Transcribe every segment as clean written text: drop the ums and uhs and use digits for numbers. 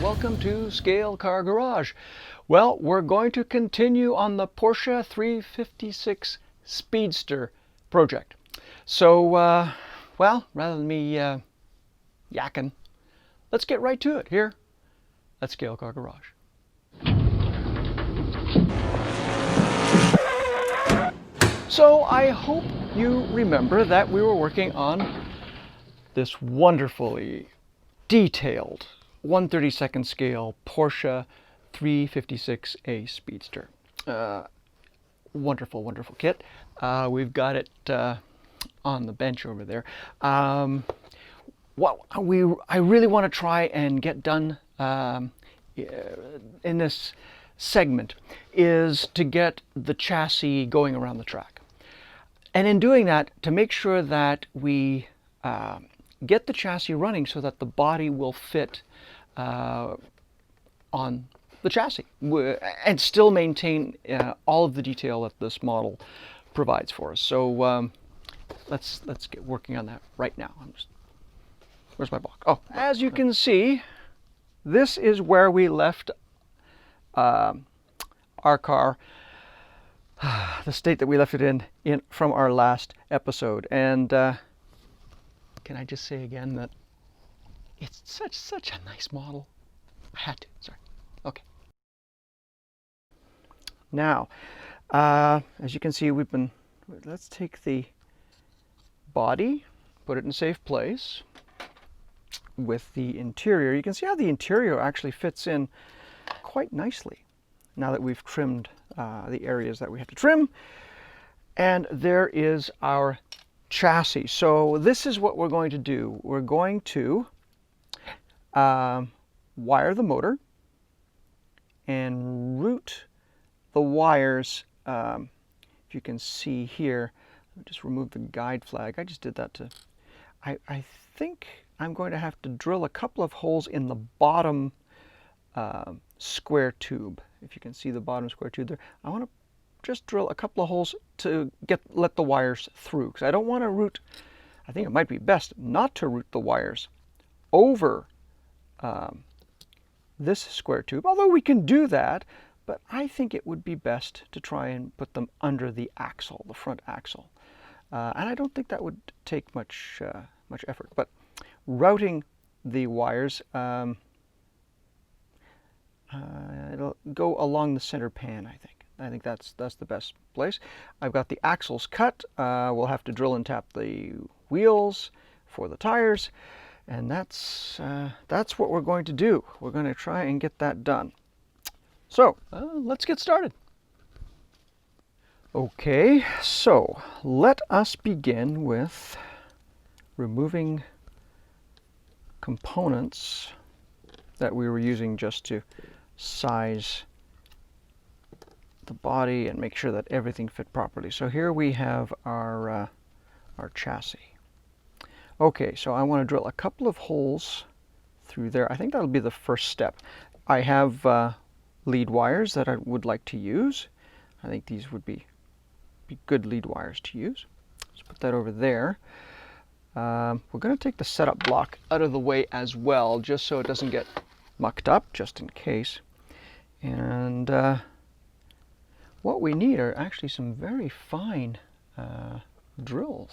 welcome to Scale Car Garage. Well, we're going to continue on the Porsche 356 Speedster project. So, well, rather than me yakking, let's get right to it here at Scale Car Garage. So I hope you remember that we were working on this wonderfully detailed 1/32 scale Porsche 356A Speedster. Wonderful, wonderful kit. We've got it on the bench over there. What I really want to try and get done in this segment is to get the chassis going around the track. And in doing that, to make sure that we get the chassis running so that the body will fit on the chassis and still maintain all of the detail that this model provides for us. So let's get working on that right now. Where's my block? Oh, as you can see, this is where we left our car, the state that we left it in from our last episode. And can I just say again that it's such a nice model. I had to, sorry. Okay. Now, as you can see, let's take the body, put it in a safe place with the interior. You can see how the interior actually fits in quite nicely now that we've trimmed the areas that we have to trim. And there is our chassis. So this is what we're going to do. We're going to wire the motor and route the wires. If you can see here, let me just remove the guide flag. I just did that to, I think I'm going to have to drill a couple of holes in the bottom square tube. If you can see the bottom square tube there, I want to just drill a couple of holes to let the wires through, because I don't want to route. I think it might be best not to route the wires over this square tube, although we can do that, but I think it would be best to try and put them under the axle, the front axle. And I don't think that would take much effort, but routing the wires, it'll go along the center pan, I think. I think that's the best place. I've got the axles cut. We'll have to drill and tap the wheels for the tires, and that's what we're going to do. We're going to try and get that done. So let's get started. Okay, so let us begin with removing components that we were using just to size the body and make sure that everything fit properly. So here we have our chassis. Okay, so I want to drill a couple of holes through there. I think that'll be the first step. I have lead wires that I would like to use. I think these would be good lead wires to use. Let's put that over there. We're going to take the setup block out of the way as well, just so it doesn't get mucked up, just in case. And what we need are actually some very fine drill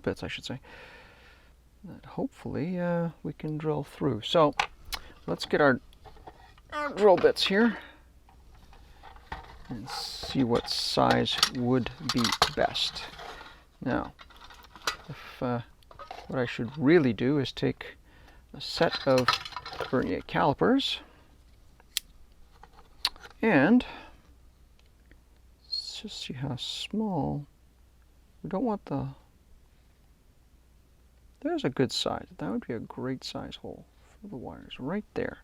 bits, I should say, that hopefully we can drill through. So let's get our drill bits here and see what size would be best. Now, what I should really do is take a set of vernier calipers and let's just see how small. We don't want there's a good size. That would be a great size hole for the wires right there.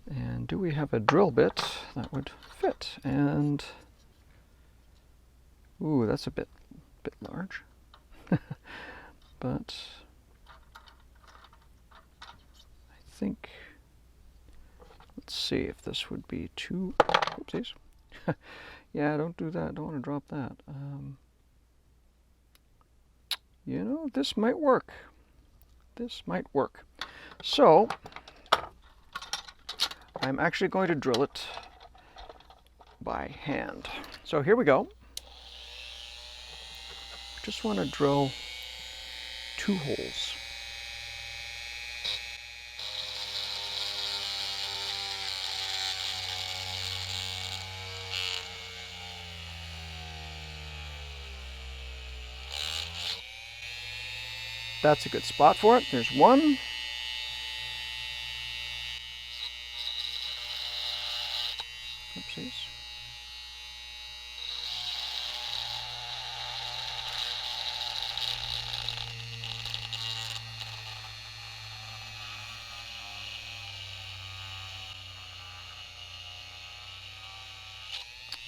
And do we have a drill bit that would fit? And ooh, that's a bit large. But I think, let's see if this would be too, oopsies. Yeah, don't do that, don't want to drop that. You know, this might work. This might work. So I'm actually going to drill it by hand. So here we go. Just want to drill 2 holes. That's a good spot for it. There's 1. Oopsies.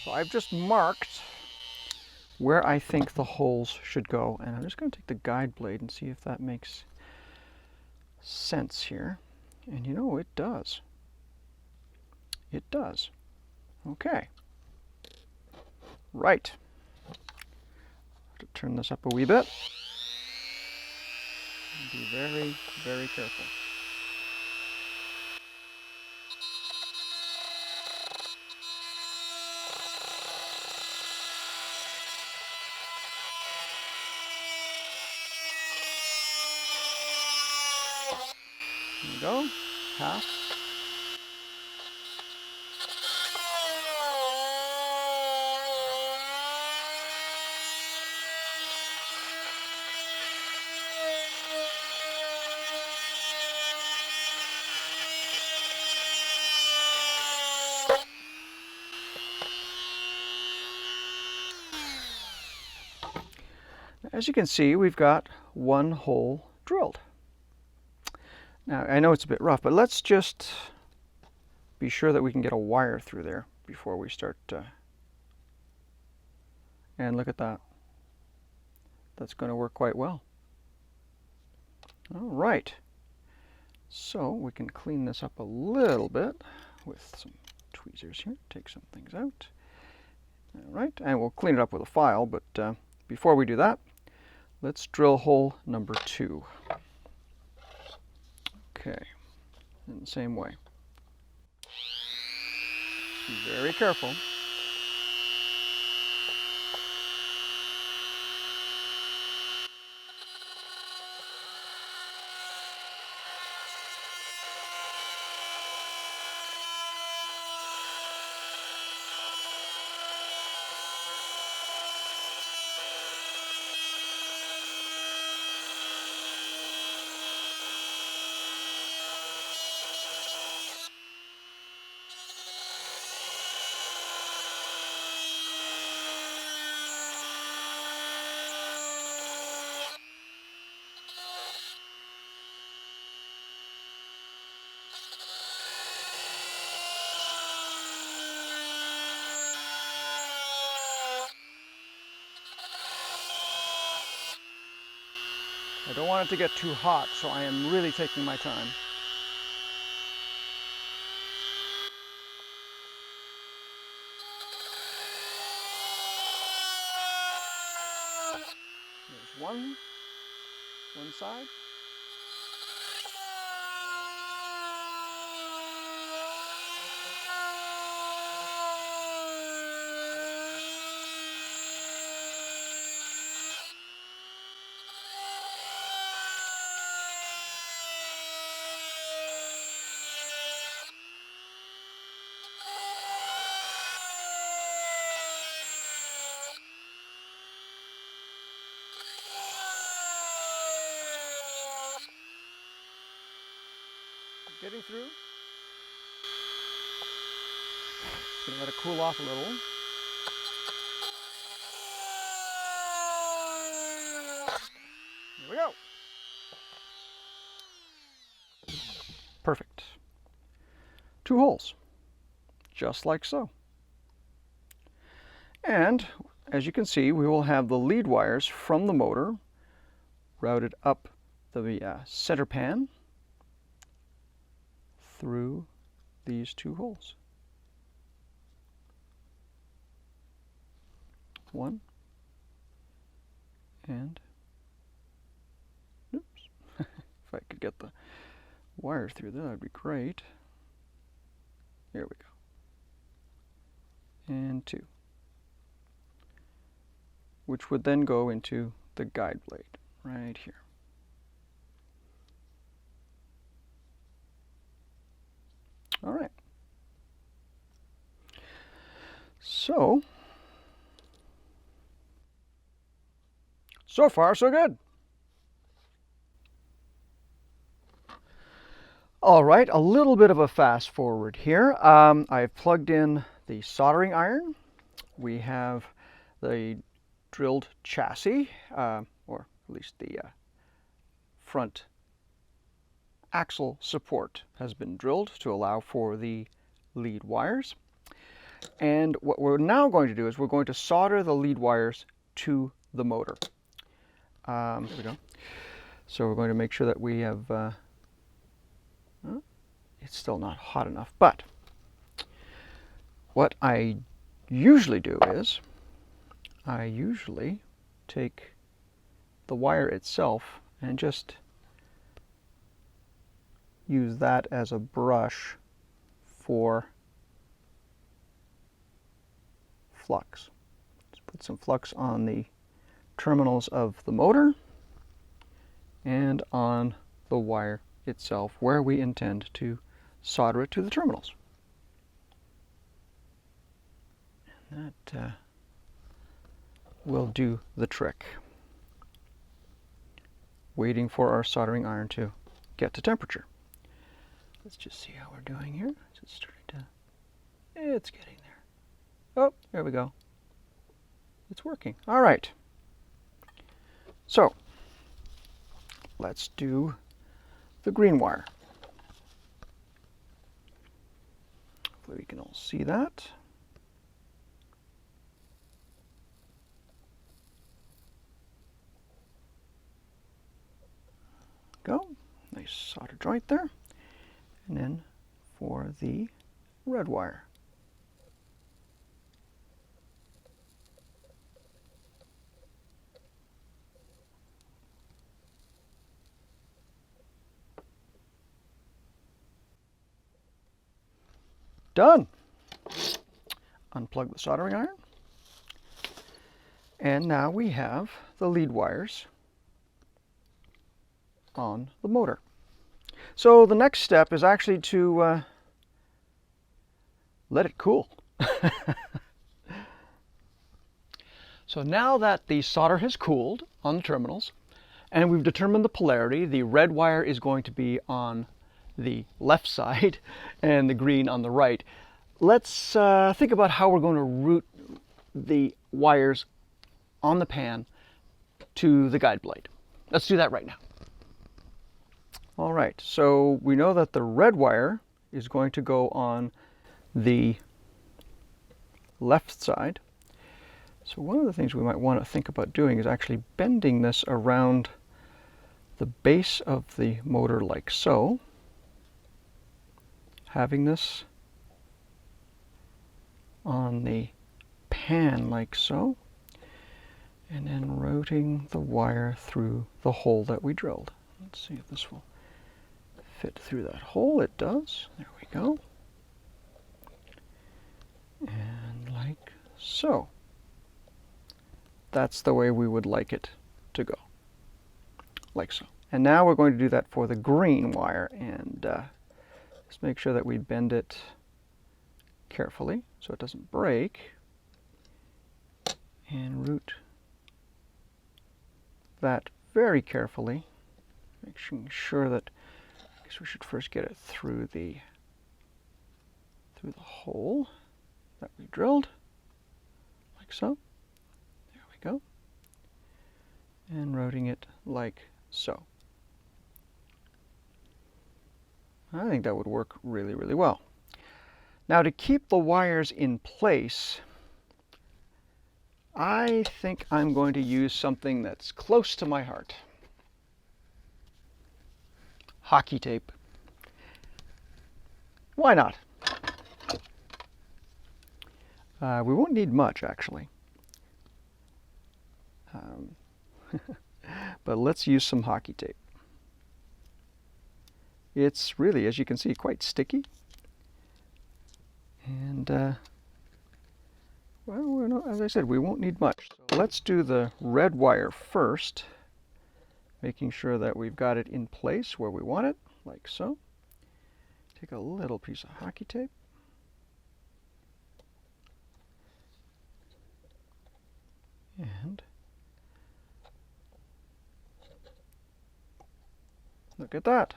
So I've just marked where I think the holes should go, and I'm just going to take the guide blade and see if that makes sense here. And you know, it does. It does. Okay. Right. To turn this up a wee bit. Be very, very careful. There we go. Half. As you can see, we've got 1 hole drilled. Now, I know it's a bit rough, but let's just be sure that we can get a wire through there before we start. And look at that. That's going to work quite well. All right. So we can clean this up a little bit with some tweezers here. Take some things out. All right, and we'll clean it up with a file, but before we do that, let's drill hole number 2. Okay, in the same way. Be very careful. I don't want it to get too hot, so I am really taking my time. There's one side. Getting through. Just gonna let it cool off a little. Here we go. Perfect. 2 holes, just like so. And as you can see, we will have the lead wires from the motor routed up the center pan through these 2 holes. 1 and oops. If I could get the wire through there, that'd be great. Here we go. And 2. Which would then go into the guide blade right here. All right. So far so good. All right, a little bit of a fast forward here. I've plugged in the soldering iron. We have the drilled chassis, or at least the front axle support has been drilled to allow for the lead wires. And what we're now going to do is we're going to solder the lead wires to the motor. There we go. So we're going to make sure that we have, it's still not hot enough, but what I usually do is I usually take the wire itself and just use that as a brush for flux. Just put some flux on the terminals of the motor and on the wire itself where we intend to solder it to the terminals. And that will do the trick. Waiting for our soldering iron to get to temperature. Let's just see how we're doing here. It's starting to, it's getting there. Oh, there we go. It's working. All right. So let's do the green wire. Hopefully we can all see that. Go. Nice solder joint there. And then for the red wire. Done. Unplug the soldering iron. And now we have the lead wires on the motor. So the next step is actually to let it cool. So now that the solder has cooled on the terminals and we've determined the polarity, the red wire is going to be on the left side and the green on the right. Let's think about how we're going to route the wires on the pan to the guide blade. Let's do that right now. All right, so we know that the red wire is going to go on the left side. So one of the things we might want to think about doing is actually bending this around the base of the motor like so. Having this on the pan like so. And then routing the wire through the hole that we drilled. Let's see if this will fit through that hole. It does. There we go. And like so. That's the way we would like it to go. Like so. And now we're going to do that for the green wire, and just make sure that we bend it carefully so it doesn't break. And route that very carefully, making sure that, I guess we should first get it through the hole that we drilled, like so. There we go. And routing it like so. I think that would work really, really well. Now to keep the wires in place, I think I'm going to use something that's close to my heart. Hockey tape. Why not? We won't need much, actually. But let's use some hockey tape. It's really, as you can see, quite sticky. And well, as I said, we won't need much. So let's do the red wire first, making sure that we've got it in place where we want it, like so. Take a little piece of hockey tape. And look at that.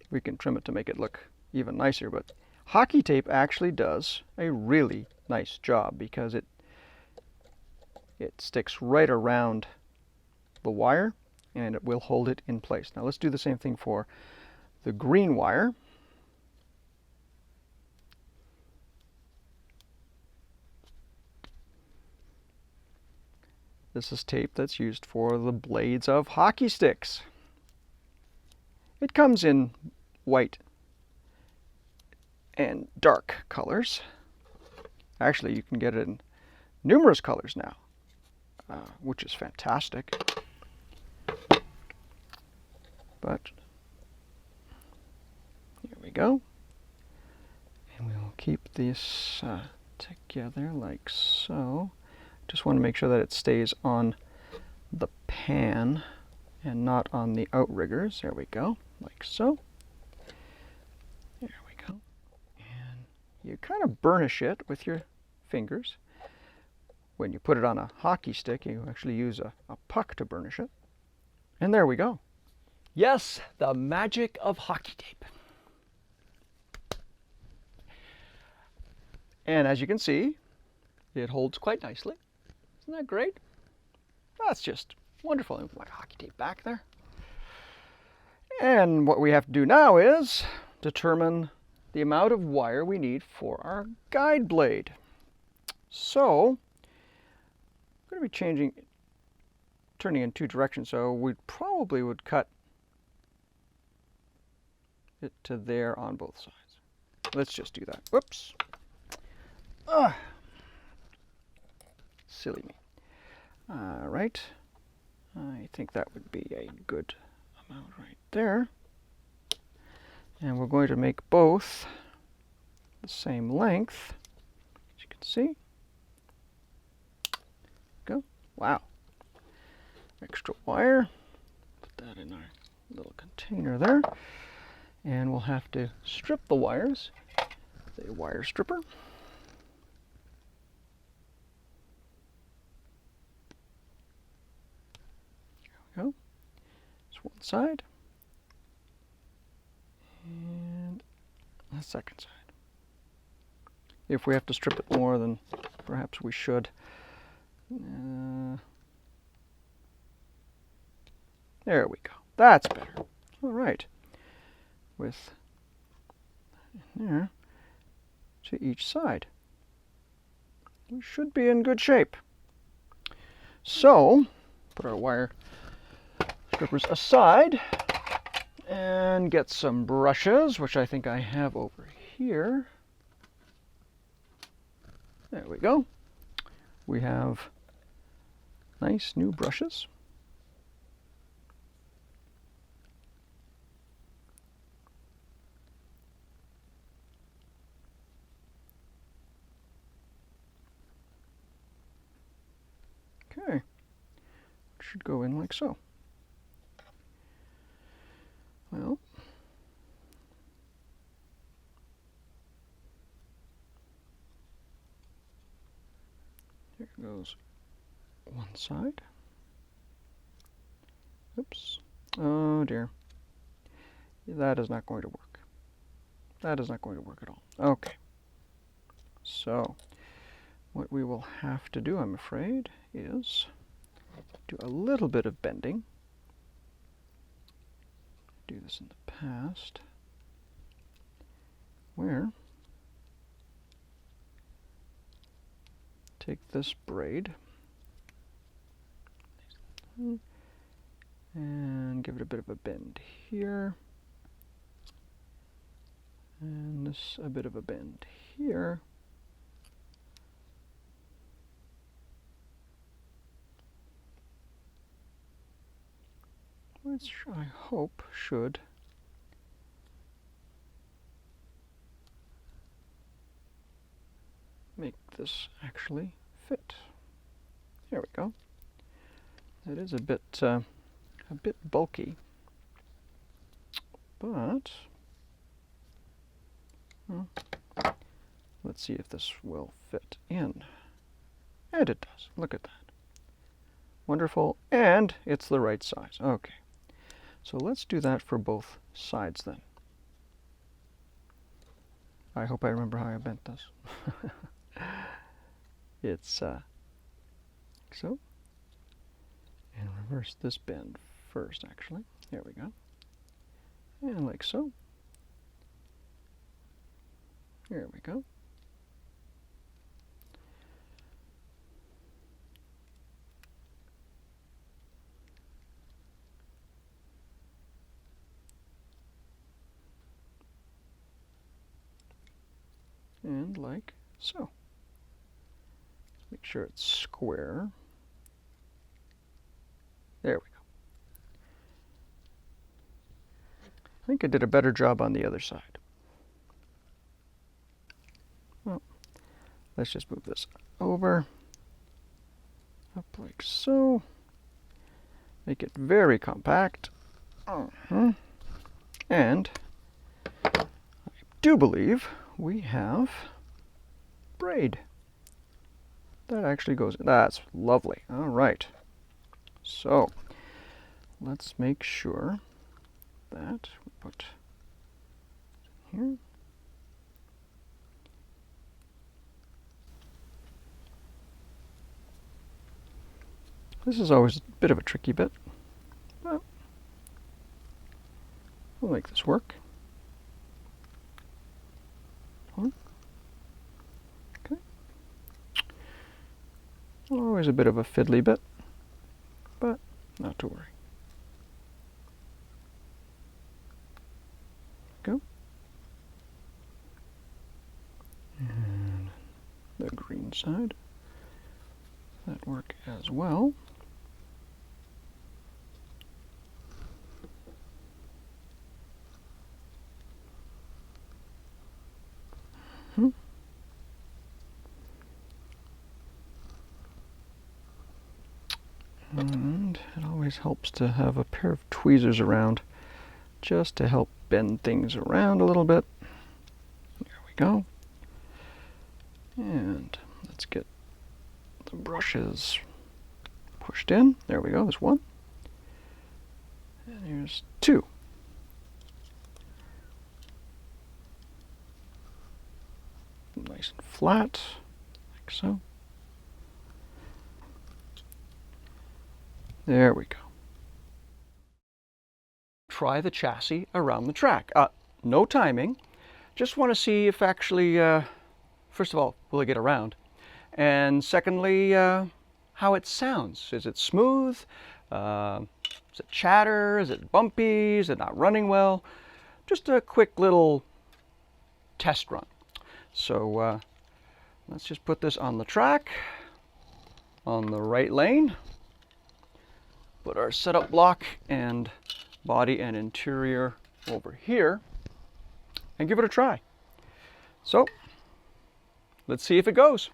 We can trim it to make it look even nicer, but hockey tape actually does a really nice job because it sticks right around the wire and it will hold it in place. Now let's do the same thing for the green wire. This is tape that's used for the blades of hockey sticks. It comes in white and dark colors. Actually, you can get it in numerous colors now, which is fantastic. But here we go. And we will keep this together like so. Just want to make sure that it stays on the pan and not on the outriggers. There we go, like so. There we go. And you kind of burnish it with your fingers. When you put it on a hockey stick, you actually use a puck to burnish it. And there we go. Yes, the magic of hockey tape. And as you can see, it holds quite nicely. Isn't that great? That's just wonderful. Let me put my hockey tape back there. And what we have to do now is determine the amount of wire we need for our guide blade. So, I'm going to be turning in two directions, so we probably would cut it to there on both sides. Let's just do that. Whoops. Silly me. All right. I think that would be a good amount right there. And we're going to make both the same length, as you can see. Go. Wow. Extra wire. Put that in our little container there. And we'll have to strip the wires. The wire stripper. There we go. It's one side. And the second side. If we have to strip it more, then perhaps we should. There we go. That's better. All right. With there to each side. We should be in good shape. So, put our wire strippers aside and get some brushes, which I think I have over here. There we go. We have nice new brushes. Okay, should go in like so. Well, here goes one side. Oops. Oh dear. That is not going to work. That is not going to work at all. Okay. So, what we will have to do, I'm afraid, is do a little bit of bending. Do this in the past, where take this braid and give it a bit of a bend here, and this a bit of a bend here. Which I hope should make this actually fit. There we go. It is a bit bulky, but well, let's see if this will fit in. And it does. Look at that. Wonderful. And it's the right size. Okay. So let's do that for both sides then. I hope I remember how I bent this. It's so. And reverse this bend first, actually. There we go. And like so. There we go. And like so. Make sure it's square. There we go. I think I did a better job on the other side. Well, let's just move this over, up like so. Make it very compact. And I do believe we have braid. That actually goes, that's lovely. All right. So let's make sure that we put here. This is always a bit of a tricky bit, but we'll make this work. Okay. Always a bit of a fiddly bit, but not to worry. Go. And the green side. That work as well. And it always helps to have a pair of tweezers around just to help bend things around a little bit. There we go. And let's get the brushes pushed in. There we go, there's one. And here's two. Nice and flat, like so. There we go. Try the chassis around the track. No timing. Just want to see if actually, first of all, will it get around? And secondly, how it sounds. Is it smooth? Is it chatter? Is it bumpy? Is it not running well? Just a quick little test run. So let's just put this on the track, on the right lane. Put our setup block and body and interior over here and give it a try. So let's see if it goes.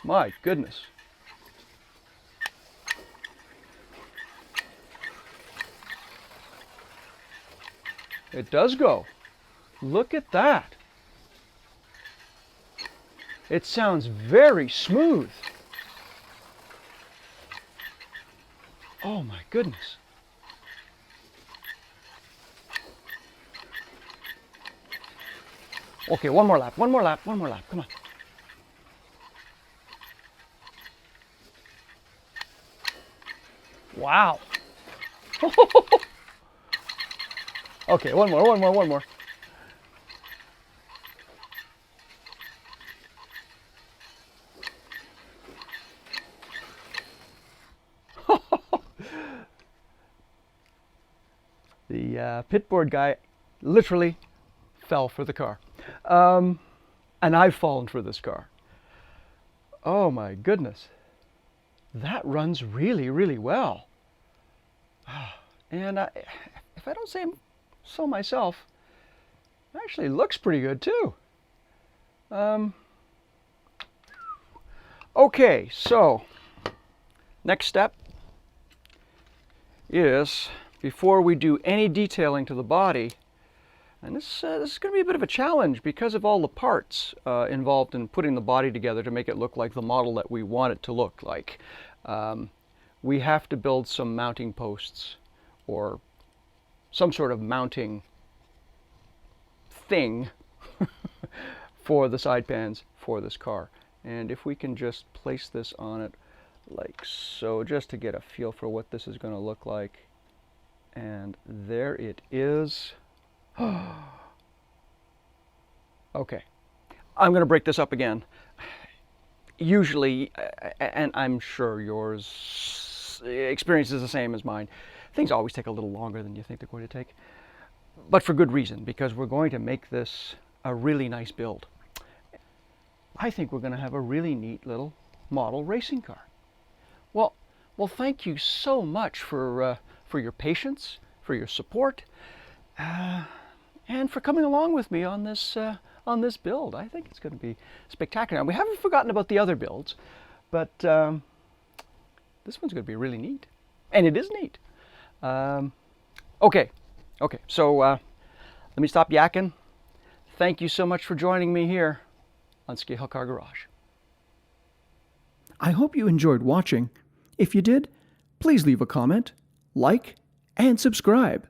My goodness. It does go. Look at that. It sounds very smooth. Oh my goodness. Okay, one more lap, come on. Wow. Okay, one more. The pitboard guy literally fell for the car. And I've fallen for this car. Oh my goodness. That runs really, really well. And if I don't say so myself, it actually looks pretty good too. Okay, so next step is, before we do any detailing to the body, and this is going to be a bit of a challenge because of all the parts involved in putting the body together to make it look like the model that we want it to look like. We have to build some mounting posts or some sort of mounting thing for the side pans for this car. And if we can just place this on it like so, just to get a feel for what this is going to look like. And there it is. Okay, I'm going to break this up again. Usually, and I'm sure yours experience is the same as mine, things always take a little longer than you think they're going to take. But for good reason, because we're going to make this a really nice build. I think we're going to have a really neat little model racing car. Well, thank you so much for your patience, for your support, and for coming along with me on this build. I think it's going to be spectacular. And we haven't forgotten about the other builds, but this one's going to be really neat, and it is neat. Okay, so let me stop yakking. Thank you so much for joining me here on Scale Car Garage. I hope you enjoyed watching. If you did, please leave a comment, like, and subscribe.